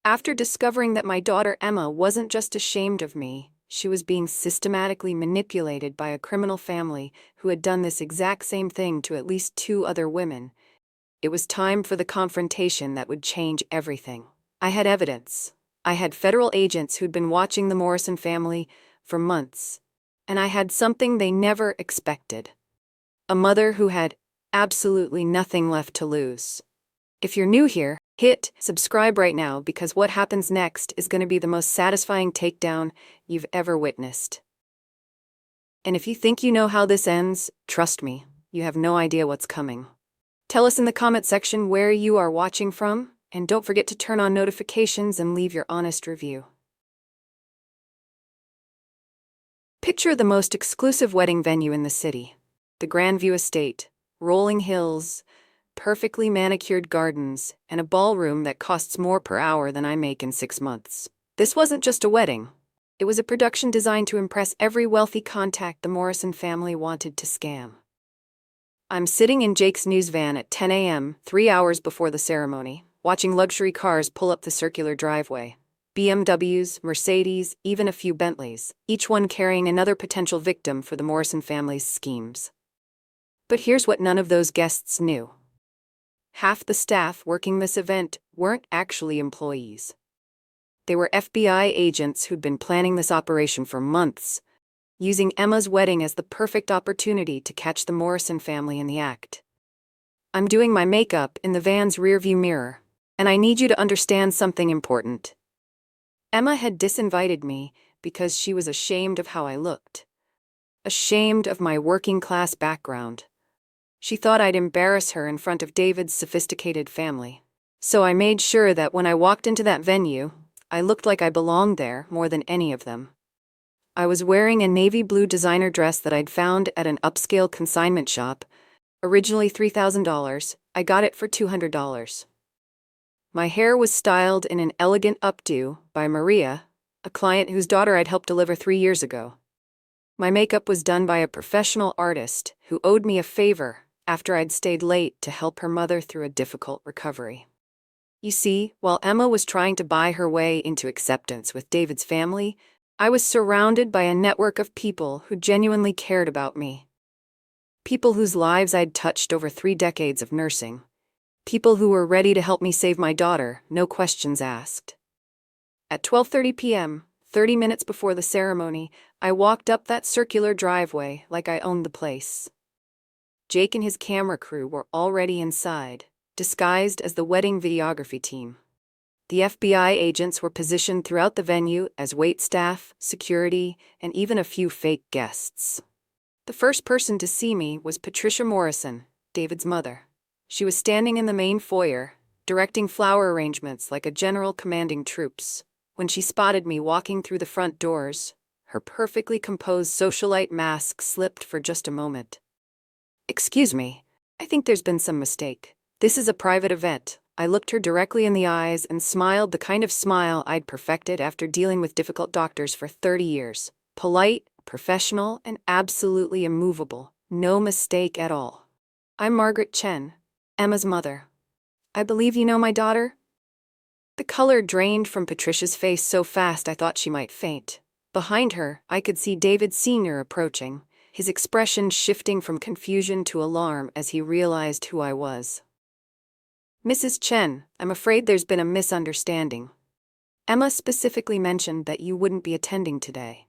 After discovering that my daughter Emma wasn't just ashamed of me, she was being systematically manipulated by a criminal family who had done this exact same thing to at least 2 other women, it was time for the confrontation that would change everything. I had evidence. I had federal agents who'd been watching the Morrison family for months. And I had something they never expected. A mother who had absolutely nothing left to lose. If you're new here, hit subscribe right now because what happens next is going to be the most satisfying takedown you've ever witnessed. And if you think you know how this ends, trust me, you have no idea what's coming. Tell us in the comment section where you are watching from, and don't forget to turn on notifications and leave your honest review. Picture the most exclusive wedding venue in the city. The Grandview Estate, rolling hills, perfectly manicured gardens, and a ballroom that costs more per hour than I make in 6 months. This wasn't just a wedding. It was a production designed to impress every wealthy contact the Morrison family wanted to scam. I'm sitting in Jake's news van at 10 a.m., 3 hours before the ceremony, watching luxury cars pull up the circular driveway. BMWs, Mercedes, even a few Bentleys, each one carrying another potential victim for the Morrison family's schemes. But here's what none of those guests knew. Half the staff working this event weren't actually employees. They were FBI agents who'd been planning this operation for months, using Emma's wedding as the perfect opportunity to catch the Morrison family in the act. I'm doing my makeup in the van's rearview mirror, and I need you to understand something important. Emma had disinvited me because she was ashamed of how I looked. Ashamed of my working-class background. She thought I'd embarrass her in front of David's sophisticated family. So I made sure that when I walked into that venue, I looked like I belonged there more than any of them. I was wearing a navy blue designer dress that I'd found at an upscale consignment shop. Originally $3,000, I got it for $200. My hair was styled in an elegant updo by Maria, a client whose daughter I'd helped deliver 3 years ago. My makeup was done by a professional artist who owed me a favor after I'd stayed late to help her mother through a difficult recovery. You see, while Emma was trying to buy her way into acceptance with David's family, I was surrounded by a network of people who genuinely cared about me. People whose lives I'd touched over 3 decades of nursing. People who were ready to help me save my daughter, no questions asked. At 12:30 p.m., 30 minutes before the ceremony, I walked up that circular driveway like I owned the place. Jake and his camera crew were already inside, disguised as the wedding videography team. The FBI agents were positioned throughout the venue as waitstaff, security, and even a few fake guests. The first person to see me was Patricia Morrison, David's mother. She was standing in the main foyer, directing flower arrangements like a general commanding troops. When she spotted me walking through the front doors, her perfectly composed socialite mask slipped for just a moment. "Excuse me, I think there's been some mistake. This is a private event." I looked her directly in the eyes and smiled the kind of smile I'd perfected after dealing with difficult doctors for 30 years. Polite, professional, and absolutely immovable. No mistake at all. "I'm Margaret Chen, Emma's mother. I believe you know my daughter?" The color drained from Patricia's face so fast I thought she might faint. Behind her, I could see David Sr. approaching, his expression shifting from confusion to alarm as he realized who I was. "Mrs. Chen, I'm afraid there's been a misunderstanding. Emma specifically mentioned that you wouldn't be attending today."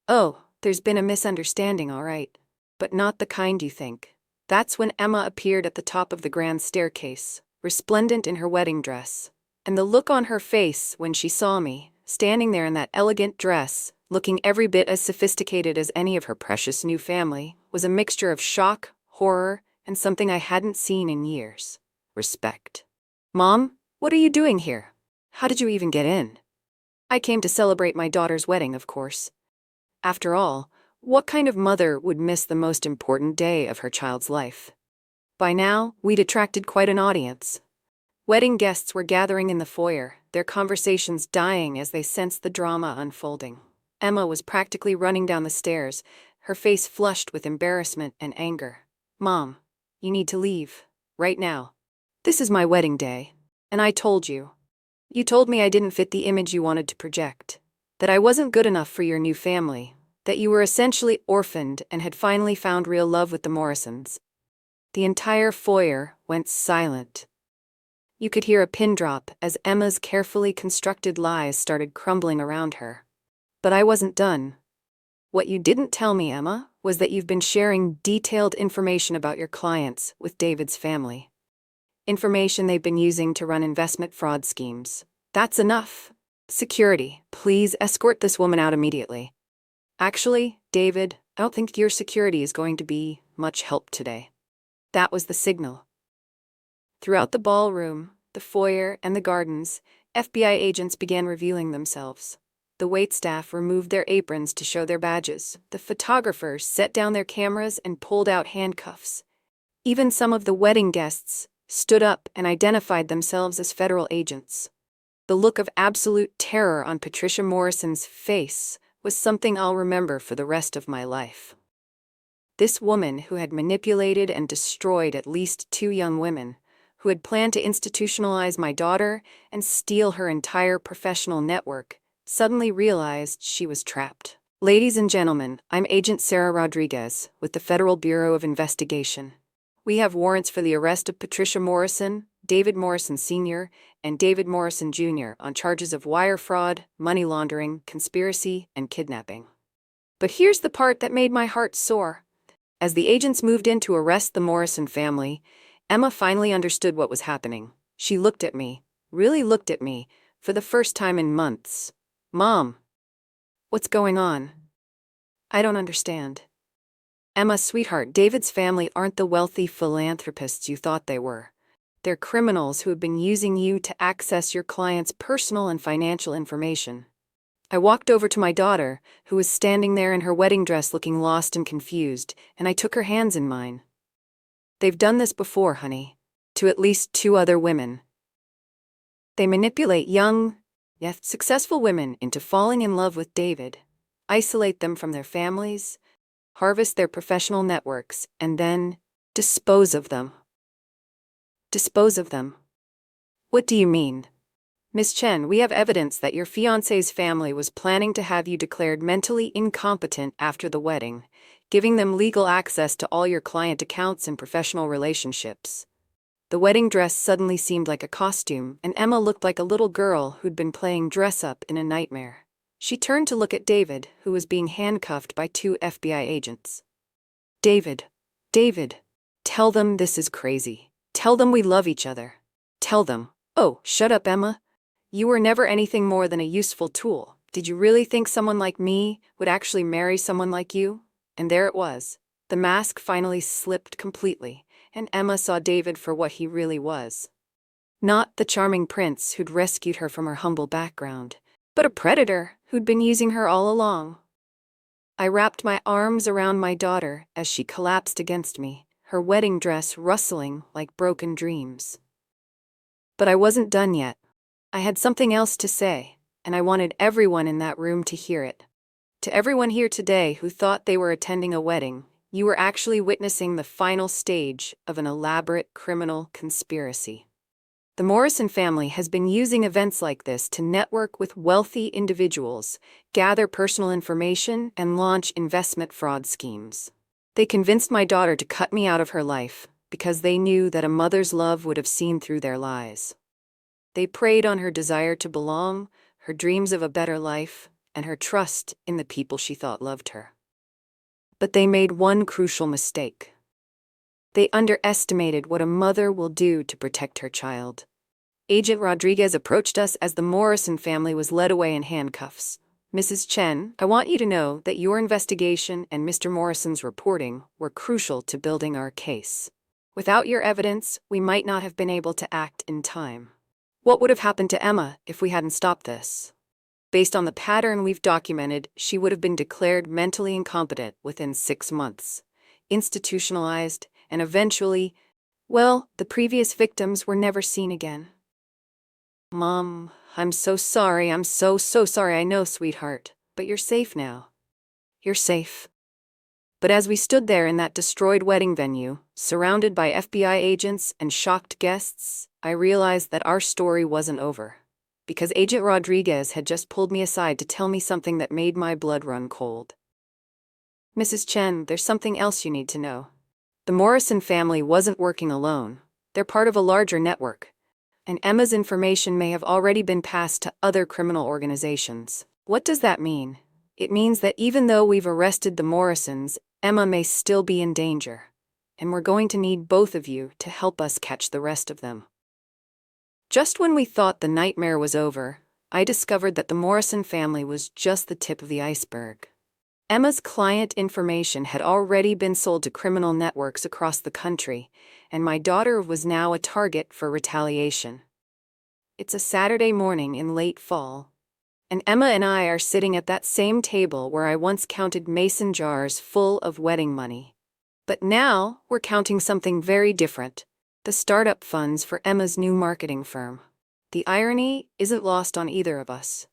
"Oh, there's been a misunderstanding, all right. But not the kind you think." That's when Emma appeared at the top of the grand staircase, resplendent in her wedding dress. And the look on her face when she saw me, standing there in that elegant dress, looking every bit as sophisticated as any of her precious new family, was a mixture of shock, horror, and something I hadn't seen in years. Respect. "Mom, what are you doing here? How did you even get in?" "I came to celebrate my daughter's wedding, of course. After all, what kind of mother would miss the most important day of her child's life?" By now, we'd attracted quite an audience. Wedding guests were gathering in the foyer, their conversations dying as they sensed the drama unfolding. Emma was practically running down the stairs, her face flushed with embarrassment and anger. "Mom, you need to leave. Right now. This is my wedding day. And I told you." You told me I didn't fit the image you wanted to project, that I wasn't good enough for your new family, that you were essentially orphaned and had finally found real love with the Morrisons. The entire foyer went silent. You could hear a pin drop as Emma's carefully constructed lies started crumbling around her. But I wasn't done. What you didn't tell me, Emma, was that you've been sharing detailed information about your clients with David's family. Information they've been using to run investment fraud schemes. That's enough. Security, please escort this woman out immediately. Actually, David, I don't think your security is going to be much help today. That was the signal. Throughout the ballroom, the foyer, and the gardens, FBI agents began revealing themselves. The waitstaff removed their aprons to show their badges. The photographers set down their cameras and pulled out handcuffs. Even some of the wedding guests stood up and identified themselves as federal agents. The look of absolute terror on Patricia Morrison's face was something I'll remember for the rest of my life. This woman who had manipulated and destroyed at least 2 young women, who had planned to institutionalize my daughter and steal her entire professional network, suddenly realized she was trapped. Ladies and gentlemen, I'm Agent Sarah Rodriguez with the Federal Bureau of Investigation. We have warrants for the arrest of Patricia Morrison, David Morrison Sr., and David Morrison Jr. on charges of wire fraud, money laundering, conspiracy, and kidnapping. But here's the part that made my heart soar. As the agents moved in to arrest the Morrison family, Emma finally understood what was happening. She looked at me, really looked at me, for the first time in months. Mom, what's going on? I don't understand. Emma, sweetheart, David's family aren't the wealthy philanthropists you thought they were. They're criminals who have been using you to access your clients' personal and financial information. I walked over to my daughter, who was standing there in her wedding dress looking lost and confused, and I took her hands in mine. They've done this before, honey, to at least 2 other women. They manipulate young, yet successful women into falling in love with David, isolate them from their families, harvest their professional networks, and then dispose of them. Dispose of them? What do you mean? Miss Chen, we have evidence that your fiancé's family was planning to have you declared mentally incompetent after the wedding, giving them legal access to all your client accounts and professional relationships. The wedding dress suddenly seemed like a costume, and Emma looked like a little girl who'd been playing dress-up in a nightmare. She turned to look at David, who was being handcuffed by 2 FBI agents. David, tell them this is crazy. Tell them we love each other. Tell them. Oh, shut up, Emma. You were never anything more than a useful tool. Did you really think someone like me would actually marry someone like you? And there it was. The mask finally slipped completely, and Emma saw David for what he really was. Not the charming prince who'd rescued her from her humble background, but a predator who'd been using her all along. I wrapped my arms around my daughter as she collapsed against me, her wedding dress rustling like broken dreams. But I wasn't done yet. I had something else to say, and I wanted everyone in that room to hear it. To everyone here today who thought they were attending a wedding, you were actually witnessing the final stage of an elaborate criminal conspiracy. The Morrison family has been using events like this to network with wealthy individuals, gather personal information, and launch investment fraud schemes. They convinced my daughter to cut me out of her life because they knew that a mother's love would have seen through their lies. They preyed on her desire to belong, her dreams of a better life, and her trust in the people she thought loved her. But they made one crucial mistake. They underestimated what a mother will do to protect her child. Agent Rodriguez approached us as the Morrison family was led away in handcuffs. Mrs. Chen, I want you to know that your investigation and Mr. Morrison's reporting were crucial to building our case. Without your evidence, we might not have been able to act in time. What would have happened to Emma if we hadn't stopped this? Based on the pattern we've documented, she would have been declared mentally incompetent within 6 months, institutionalized, and eventually, well, the previous victims were never seen again. Mom, I'm so sorry. I'm so sorry. I know, sweetheart, but you're safe now. You're safe. But as we stood there in that destroyed wedding venue, surrounded by FBI agents and shocked guests, I realized that our story wasn't over. because Agent Rodriguez had just pulled me aside to tell me something that made my blood run cold. "Mrs. Chen, there's something else you need to know. The Morrison family wasn't working alone. They're part of a larger network, and Emma's information may have already been passed to other criminal organizations." "What does that mean?" "It means that even though we've arrested the Morrisons, Emma may still be in danger, and we're going to need both of you to help us catch the rest of them." Just when we thought the nightmare was over, I discovered that the Morrison family was just the tip of the iceberg. Emma's client information had already been sold to criminal networks across the country, and my daughter was now a target for retaliation. It's a Saturday morning in late fall, and Emma and I are sitting at that same table where I once counted mason jars full of wedding money. But now we're counting something very different: the startup funds for Emma's new marketing firm. The irony isn't lost on either of us.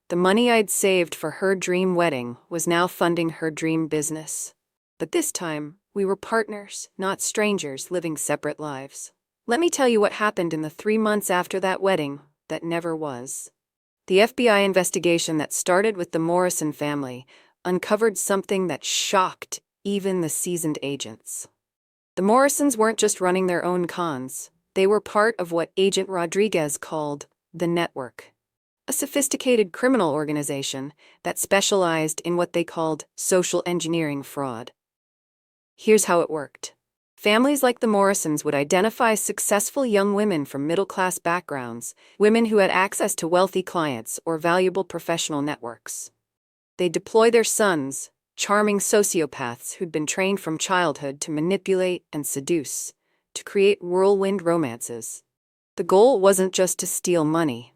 The money I'd saved for her dream wedding was now funding her dream business. But this time, we were partners, not strangers living separate lives. Let me tell you what happened in the 3 months after that wedding that never was. The FBI investigation that started with the Morrison family uncovered something that shocked even the seasoned agents. The Morrisons weren't just running their own cons. They were part of what Agent Rodriguez called the network, a sophisticated criminal organization that specialized in what they called social engineering fraud. Here's how it worked. Families like the Morrisons would identify successful young women from middle-class backgrounds, women who had access to wealthy clients or valuable professional networks. They'd deploy their sons, charming sociopaths who'd been trained from childhood to manipulate and seduce, to create whirlwind romances. The goal wasn't just to steal money.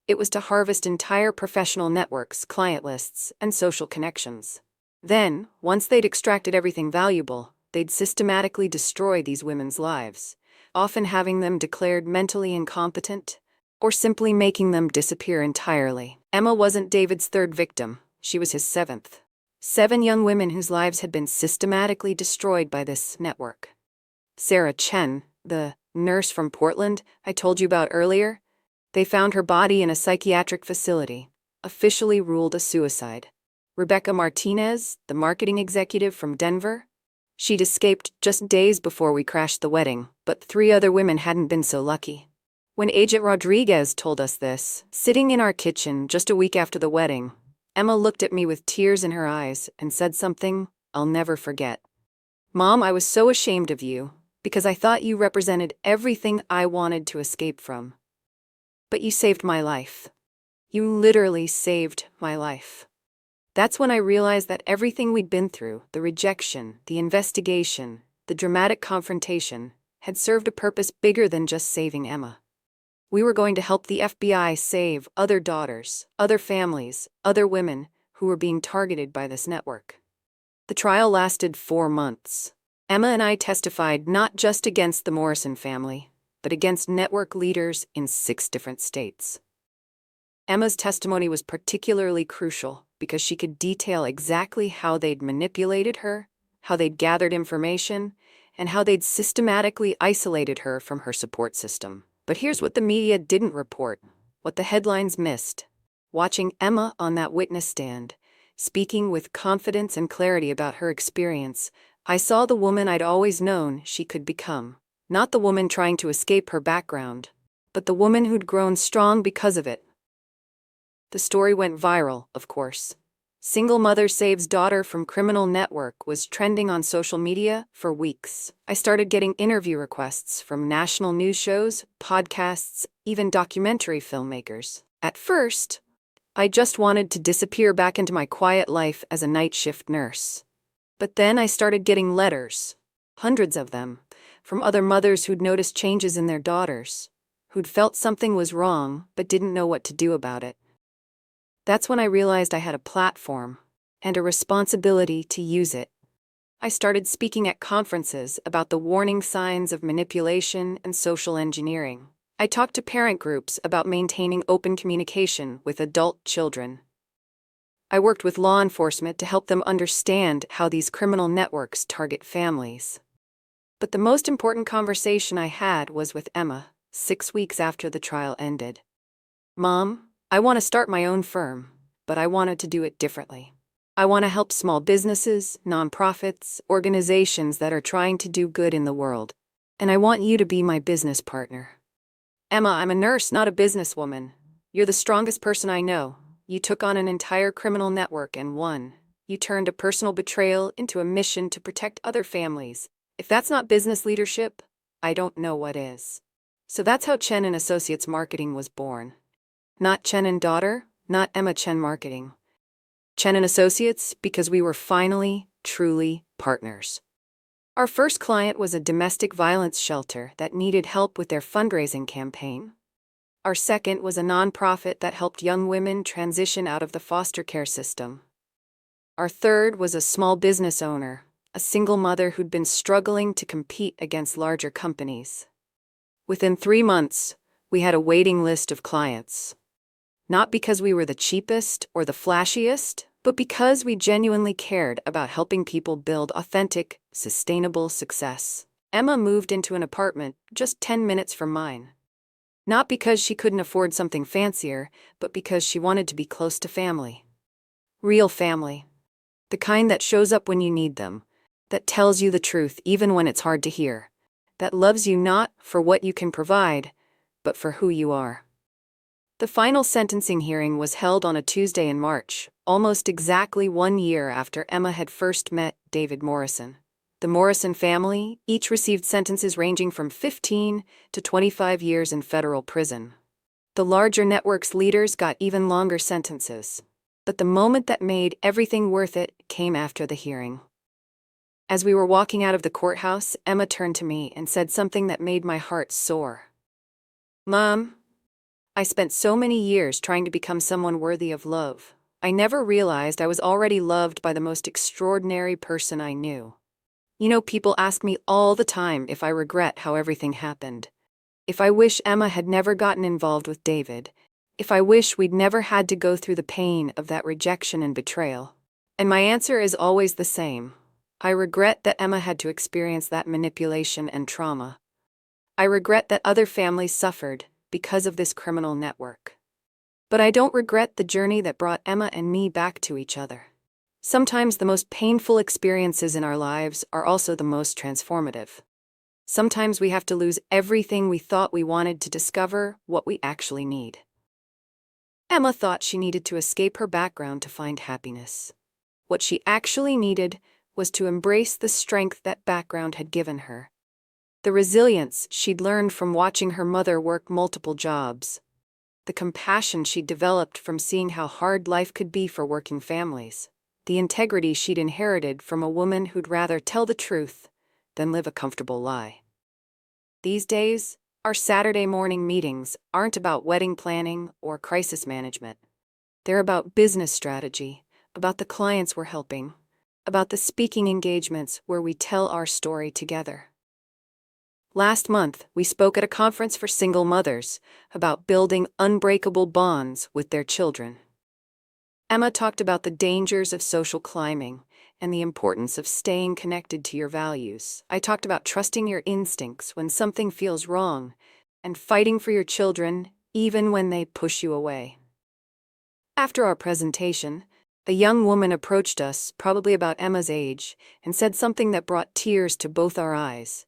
It was to harvest entire professional networks, client lists, and social connections. Then, once they'd extracted everything valuable, they'd systematically destroy these women's lives, often having them declared mentally incompetent, or simply making them disappear entirely. Emma wasn't David's third victim, she was his seventh. 7 young women whose lives had been systematically destroyed by this network. Sarah Chen, the nurse from Portland I told you about earlier, they found her body in a psychiatric facility, officially ruled a suicide. Rebecca Martinez, the marketing executive from Denver, she'd escaped just days before we crashed the wedding, but 3 other women hadn't been so lucky. When Agent Rodriguez told us this, sitting in our kitchen just a week after the wedding, Emma looked at me with tears in her eyes and said something I'll never forget. "Mom, I was so ashamed of you, because I thought you represented everything I wanted to escape from. But you saved my life. You literally saved my life." That's when I realized that everything we'd been through, the rejection, the investigation, the dramatic confrontation, had served a purpose bigger than just saving Emma. We were going to help the FBI save other daughters, other families, other women who were being targeted by this network. The trial lasted 4 months. Emma and I testified not just against the Morrison family, but against network leaders in 6 different states. Emma's testimony was particularly crucial because she could detail exactly how they'd manipulated her, how they'd gathered information, and how they'd systematically isolated her from her support system. But here's what the media didn't report, what the headlines missed. Watching Emma on that witness stand, speaking with confidence and clarity about her experience, I saw the woman I'd always known she could become. Not the woman trying to escape her background, but the woman who'd grown strong because of it. The story went viral, of course. "Single mother saves daughter from criminal network" was trending on social media for weeks. I started getting interview requests from national news shows, podcasts, even documentary filmmakers. At first, I just wanted to disappear back into my quiet life as a night shift nurse. But then I started getting letters, hundreds of them, from other mothers who'd noticed changes in their daughters, who'd felt something was wrong but didn't know what to do about it. That's when I realized I had a platform and a responsibility to use it. I started speaking at conferences about the warning signs of manipulation and social engineering. I talked to parent groups about maintaining open communication with adult children. I worked with law enforcement to help them understand how these criminal networks target families. But the most important conversation I had was with Emma, 6 weeks after the trial ended. Mom, I want to start my own firm, but I wanted to do it differently. I want to help small businesses, nonprofits, organizations that are trying to do good in the world. And I want you to be my business partner. Emma, I'm a nurse, not a businesswoman. You're the strongest person I know. You took on an entire criminal network and won. You turned a personal betrayal into a mission to protect other families. If that's not business leadership, I don't know what is. So that's how Chen and Associates Marketing was born. Not Chen and Daughter, not Emma Chen Marketing. Chen and Associates because we were finally, truly partners. Our first client was a domestic violence shelter that needed help with their fundraising campaign. Our second was a nonprofit that helped young women transition out of the foster care system. Our third was a small business owner, a single mother who'd been struggling to compete against larger companies. Within 3 months, we had a waiting list of clients. Not because we were the cheapest or the flashiest, but because we genuinely cared about helping people build authentic, sustainable success. Emma moved into an apartment just 10 minutes from mine. Not because she couldn't afford something fancier, but because she wanted to be close to family. Real family. The kind that shows up when you need them, that tells you the truth even when it's hard to hear, that loves you not for what you can provide, but for who you are. The final sentencing hearing was held on a Tuesday in March, almost exactly 1 year after Emma had first met David Morrison. The Morrison family each received sentences ranging from 15 to 25 years in federal prison. The larger network's leaders got even longer sentences. But the moment that made everything worth it came after the hearing. As we were walking out of the courthouse, Emma turned to me and said something that made my heart soar. Mom, I spent so many years trying to become someone worthy of love. I never realized I was already loved by the most extraordinary person I knew. You know, people ask me all the time if I regret how everything happened. If I wish Emma had never gotten involved with David. If I wish we'd never had to go through the pain of that rejection and betrayal. And my answer is always the same. I regret that Emma had to experience that manipulation and trauma. I regret that other families suffered because of this criminal network. But I don't regret the journey that brought Emma and me back to each other. Sometimes the most painful experiences in our lives are also the most transformative. Sometimes we have to lose everything we thought we wanted to discover what we actually need. Emma thought she needed to escape her background to find happiness. What she actually needed was to embrace the strength that background had given her. The resilience she'd learned from watching her mother work multiple jobs. The compassion she'd developed from seeing how hard life could be for working families. The integrity she'd inherited from a woman who'd rather tell the truth than live a comfortable lie. These days, our Saturday morning meetings aren't about wedding planning or crisis management. They're about business strategy, about the clients we're helping, about the speaking engagements where we tell our story together. Last month, we spoke at a conference for single mothers about building unbreakable bonds with their children. Emma talked about the dangers of social climbing and the importance of staying connected to your values. I talked about trusting your instincts when something feels wrong and fighting for your children even when they push you away. After our presentation, a young woman approached us, probably about Emma's age, and said something that brought tears to both our eyes.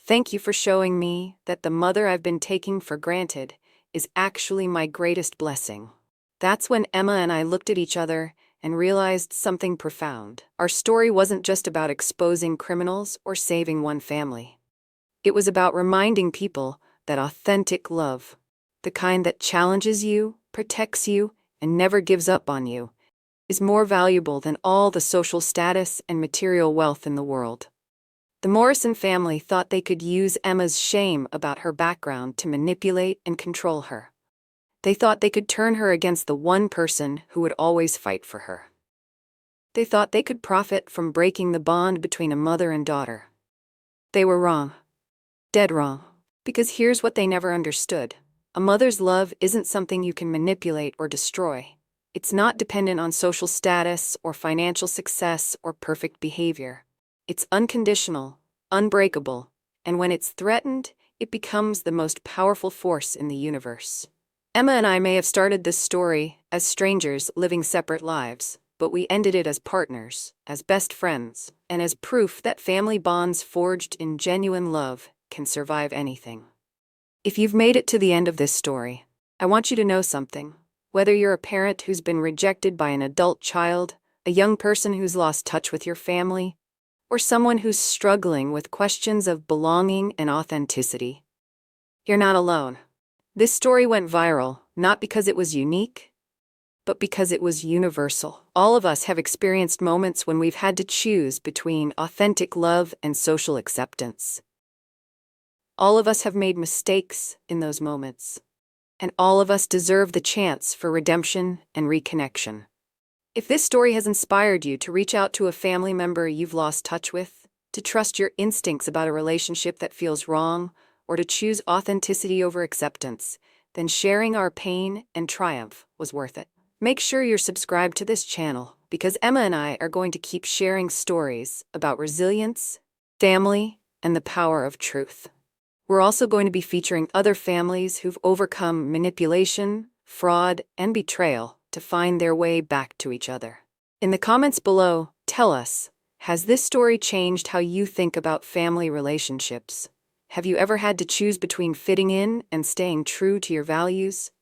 Thank you for showing me that the mother I've been taking for granted is actually my greatest blessing. That's when Emma and I looked at each other and realized something profound. Our story wasn't just about exposing criminals or saving one family. It was about reminding people that authentic love, the kind that challenges you, protects you, and never gives up on you, is more valuable than all the social status and material wealth in the world. The Morrison family thought they could use Emma's shame about her background to manipulate and control her. They thought they could turn her against the one person who would always fight for her. They thought they could profit from breaking the bond between a mother and daughter. They were wrong. Dead wrong. Because here's what they never understood. A mother's love isn't something you can manipulate or destroy. It's not dependent on social status or financial success or perfect behavior. It's unconditional, unbreakable, and when it's threatened, it becomes the most powerful force in the universe. Emma and I may have started this story as strangers living separate lives, but we ended it as partners, as best friends, and as proof that family bonds forged in genuine love can survive anything. If you've made it to the end of this story, I want you to know something. Whether you're a parent who's been rejected by an adult child, a young person who's lost touch with your family, or someone who's struggling with questions of belonging and authenticity, you're not alone. This story went viral, not because it was unique, but because it was universal. All of us have experienced moments when we've had to choose between authentic love and social acceptance. All of us have made mistakes in those moments, and all of us deserve the chance for redemption and reconnection. If this story has inspired you to reach out to a family member you've lost touch with, to trust your instincts about a relationship that feels wrong, or to choose authenticity over acceptance, then sharing our pain and triumph was worth it. Make sure you're subscribed to this channel, because Emma and I are going to keep sharing stories about resilience, family, and the power of truth. We're also going to be featuring other families who've overcome manipulation, fraud, and betrayal to find their way back to each other. In the comments below, tell us, has this story changed how you think about family relationships? Have you ever had to choose between fitting in and staying true to your values?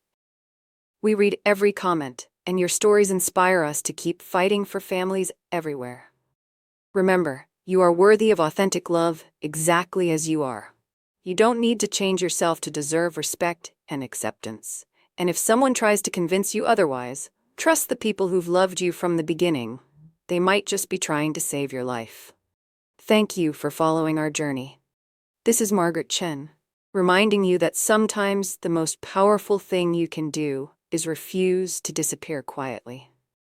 We read every comment, and your stories inspire us to keep fighting for families everywhere. Remember, you are worthy of authentic love exactly as you are. You don't need to change yourself to deserve respect and acceptance. And if someone tries to convince you otherwise, trust the people who've loved you from the beginning. They might just be trying to save your life. Thank you for following our journey. This is Margaret Chen, reminding you that sometimes the most powerful thing you can do is refuse to disappear quietly.